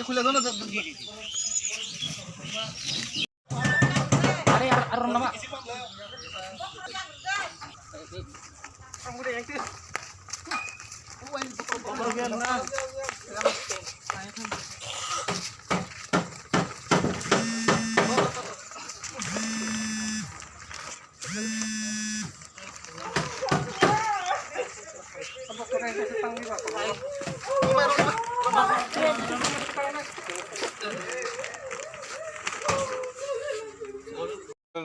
খুলে দাও না আরে আর নামা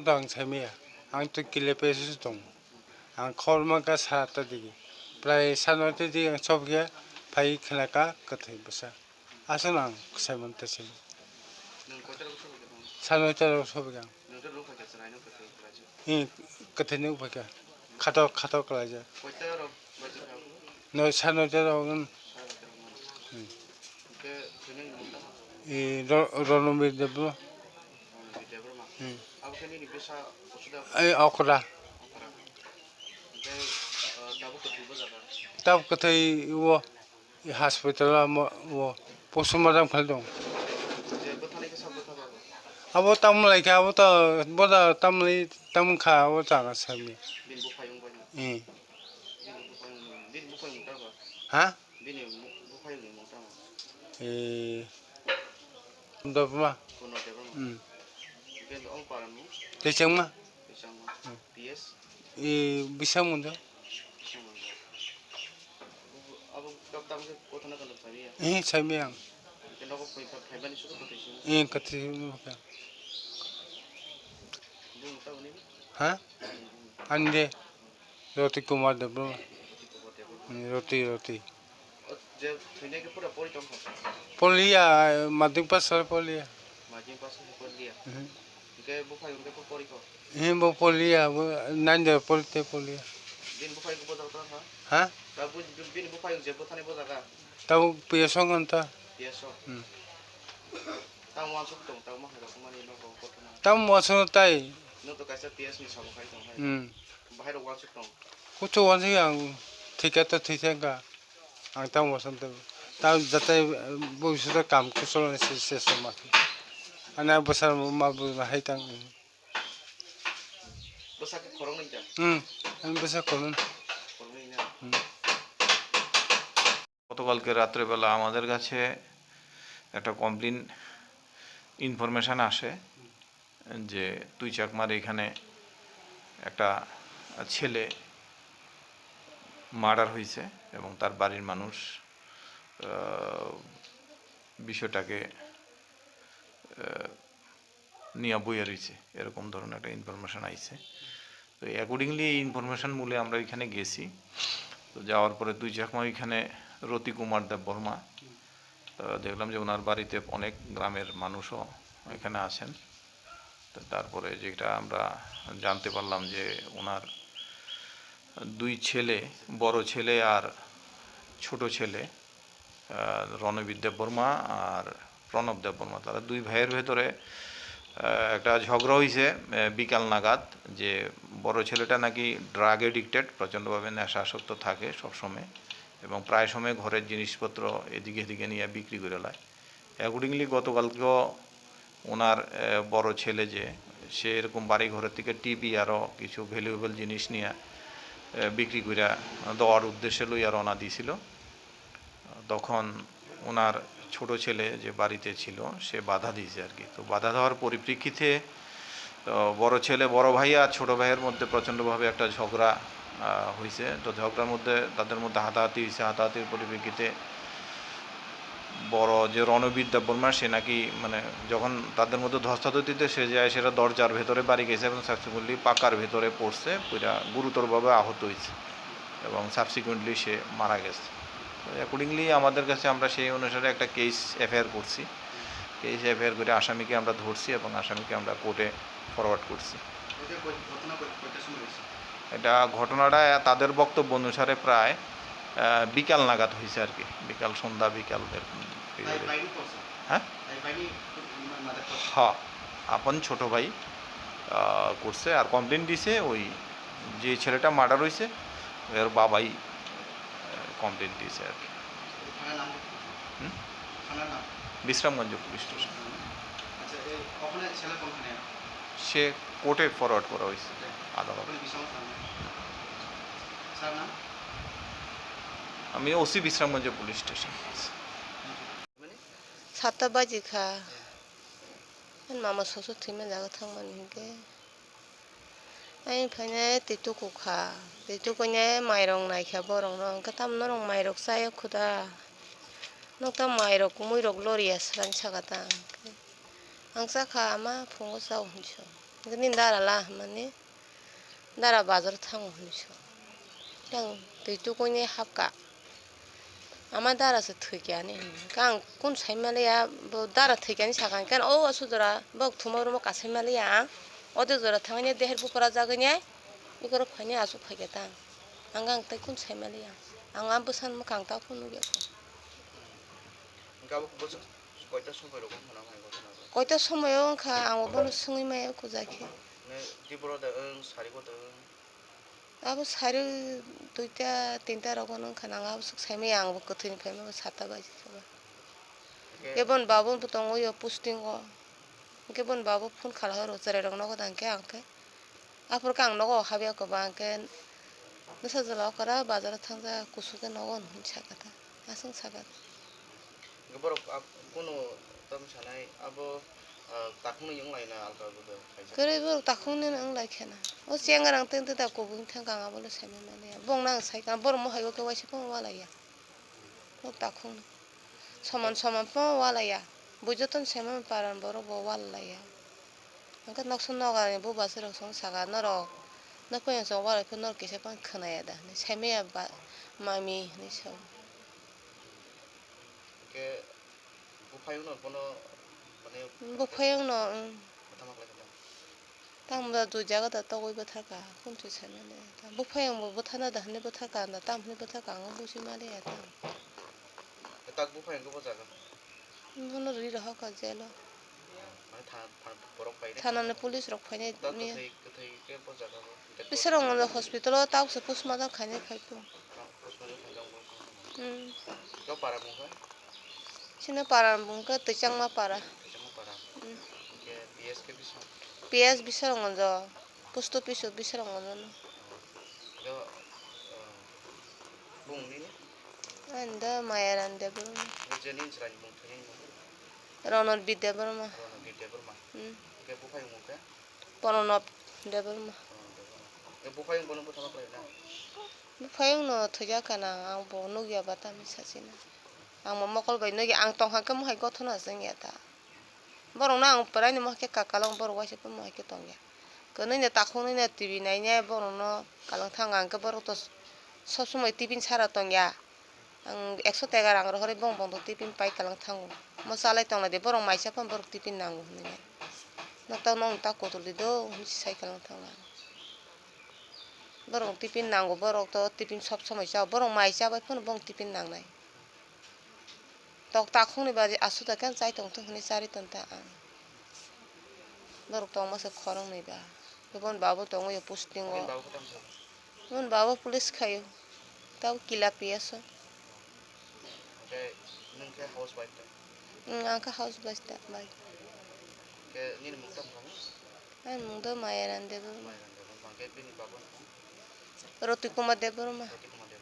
dang samia ang tu kile pesos dong ang kolma ka sarata digi prai sanote di ang sobya pai khnaka kathai basa asanang saimon tasin sanote ro sobya kathai nu baka khato kalaja no sanote ro ronomir deblo okra tab kathai wo hospital wo postmortem khal dong abo tam lai ka abo to boda tam kha abo changa sami ha dobma twichakma bisramganj saimiyang kathi ha ande roti kumar debro roti polia mading pasar polia bo polia nanda polte polia ha tau piesong anta tam wasong tai kuchu wansi ang thikata thikanga ang tam wasong tam jatai bobisota kam kusolone se sama ana besar mabu haitang besar korong ninja আমি besar korong গতকালকে রাত্রেবেলা আমাদের কাছে একটা complain information আসে যে টুইচাকমার এখানে একটা ছেলে মার্ডার হয়েছে এবং তার বাড়ির মানুষ বিষয়টাকে নিয়ে বইয়ে রয়েছে এরকম ধরনের একটা ইনফরমেশান আইছে। তো অ্যাকর্ডিংলি এই ইনফরমেশান মূলে আমরা ওইখানে গেছি। তো যাওয়ার পরে টুইচাকমা ওইখানে রতি কুমার দেব বর্মা দেখলাম যে ওনার বাড়িতে অনেক গ্রামের মানুষও এখানে আছেন। তো তারপরে যেটা আমরা জানতে পারলাম যে ওনার দুই ছেলে, বড় ছেলে আর ছোট ছেলে রণবীর দেব বর্মা আর প্রণব দেব বর্মা, তারা দুই ভাইয়ের ভেতরে একটা ঝগড়া হয়েছে বিকাল নাগাদ। যে বড় ছেলেটা নাকি ড্রাগ এডিক্টেড, প্রচণ্ডভাবে নেশাসক্ত থাকে সবসময় এবং প্রায় সময় ঘরের জিনিসপত্র এদিকে এদিকে নিয়ে বিক্রি করে লায়। অ্যাকর্ডিংলি গতকালকেও ওনার বড় ছেলে যে সে এরকম বাড়ি ঘরের থেকে টিভি আরও কিছু ভ্যালুয়েবল জিনিস নিয়ে বিক্রি করে দেওয়ার উদ্দেশ্যে লইয়া রওনা দিয়েছিল। তখন ওনার ছোট ছেলে যে বাড়িতে ছিল সে বাধা দিয়েছে আর কি। তো বাধা দেওয়ার পরিপ্রেক্ষিতে বড় ছেলে, বড় ভাই আর ছোটো ভাইয়ের মধ্যে প্রচণ্ডভাবে একটা ঝগড়া হয়েছে। তো ঝগড়ার মধ্যে তাদের মধ্যে হাতাহাতি হয়েছে। হাতাহাতির পরিপ্রেক্ষিতে বড় যে রণবীর দেব বর্মা সে নাকি মানে যখন তাদের মধ্যে ধস্তাধস্তিতে সে যায়, সেটা দরজার ভেতরে বাড়ি গেছে এবং সাবসিকুয়েন্টলি পাকার ভেতরে পড়ছে, পুরা গুরুতরভাবে আহত হয়েছে এবং সাবসিকুয়েন্টলি সে মারা গেছে। অ্যাকর্ডিংলি আমাদের কাছে আমরা সেই অনুসারে একটা কেস এফআইআর করছি। কেস এফআইআর করে আসামিকে আমরা ধরছি এবং আসামিকে আমরা কোর্টে ফরওয়ার্ড করছি। এটা ঘটনাটা তাদের বক্তব্য অনুসারে প্রায় বিকাল নাগাদ হয়েছে আর কি, বিকাল সন্ধ্যা বিকাল। হ্যাঁ হ্যাঁ আপন ছোট ভাই করছে, আর কমপ্লেন দিছে ওই যে ছেলেটা মার্ডার হয়েছে এর বাবাই কমপ্লেন দিয়েছে আর কি। Bishramganj police station. সে কোর্টে ফরওয়ার্ড করা হয়েছে আদালত। আমি ওসি বিশ্রামগঞ্জ পুলিশ স্টেশন। 7타 바지카 마마 소소 팀에 나가 탕만인게 아니 파네 티투쿠카 티투쿠냐 마이롱 나이카 버롱노 까탐노롱 마이록 사이쿠다 녹다 마이록 무이록 로리아스 란차가다 앙사카 아마 풍고 싸우 huncho 근데 나라라 마네 나라 바자르 탕 huncho 그냥 티투쿠냐 합가 아마 달아서 특이하네. 그냥 군 살말이야. 뭐 달아 특이한 사간. 그냥 수더라. 뭐 두머로 뭐 가살말이야. 어디서라 당연히 대her 부퍼라자 그냐? 이거를 파니 아주 파겠다. 안강 때군 살말이야. 안 부산 뭐 강타 푸는 게. Gabo kuboza koita somero ko mana mai gotna ba 거기다 소모요. 가 아무번 승이마요 고자키. ne dibro da sari ko da 아부 사료 두이다 틴다라고는 가능 아부 속 삶이 양복 같은 뱀을 사다 가지. 이번 바본부터 오요 부스팅 거. 이번 바보 폰 칼하러 저래랑 나고 단게 안게. 앞으로 강 나고 하비야 거 반게. 너서들 거라 바자라 탕자 구수게 나고 차가다. 아승 차가다. gaboro kono tam sanai abo taknu yung lai na alka bu da 그래 뭐 딱콩는 응 라이케나. 어 쟁가랑 땡뜨다 고분 탕강 아볼로 세면만이야. 봉랑 사이가 뭐로 뭐 하고 그 와시 봉 와라야. 뭐 딱콩. 서만 봉 와라야. 무조건 세면 빠란 뭐로 뭐 와라야. 그러니까 낙선 나가니 뭐 바스러 성사가 너로 너꺼연서 와라 그 너렇게 세번 크나야다. 세매야 바 마미 니셔. ke buphayung no kono mane 부파영 너 tamak lai da 땅보다 두 자가다 떠고 입어탈까 혼자 세면에 부파영 뭐 못하나다 한내 못할까 한다 땀 한내 못할까 안 보시 말이야 땅 tak buphayung ko boza ga 문을 이러 하까 제로 mane than borok pai ne 타나는 폴리스로 파네 da 미 kathai ke boza ga 비서랑 오늘 호스피탈로 따고서 포스마다 가네 팔고 ko para mo ga 신의 바람 뭔가 twichakma para jamo para ke bs ke bisa PS 비서랑 먼저 포스트 오피스 비서랑 먼저 yo bung ni ne 안다 마야란데 버 jenin srani bung thani mo 러너 비데 버마 kono bi tebur ma ke buphayung mo ke 버너 데버마 ke buphayung bono bo tamak lai na 부파영노 twichakana ang bo nugia batami 사지나 ang mamakol bay nugi ang tong hangka mo hay gotono zengyata borong na ang parani mo ke kakalang borong wasi pa mo ke tongya kono ne takong ne tv nai ne borong no kalang thang ang ke borong to সবসময় টিফিন ছাড়া তংয়া আং 100 টাকা রাং রহরে বং বং টিফিন পাই কালাং থাঙ্গো মো সালাই তংলা দে বরং মাইসা পন বরং টিফিন নাঙ্গো নে নতা নং তা কোতলি দো হুসি সাই কালাং থাঙ্গা বরং টিফিন নাঙ্গো বরং তো টিফিন সব সময় যাও বরং মাইসা বাই ফোন বং টিফিন নাংনাই তক তাখংনি বাজে আসু তা কেন চাই তং তং নি সারি তন্তা আং বরং তং মাসে খরং নাই বা বন বাবু তং ও পোস্টিং ও bawo ko tam sa বন বাবু পুলিশ খায়ো তাও কিলা পিয়াসো ke nung ke housewife ta angka house basta bai ke ni mo tam ka an mungdo mayaran debur mai ran da bang ke pini babon roti kuma debur ma roti ko ma de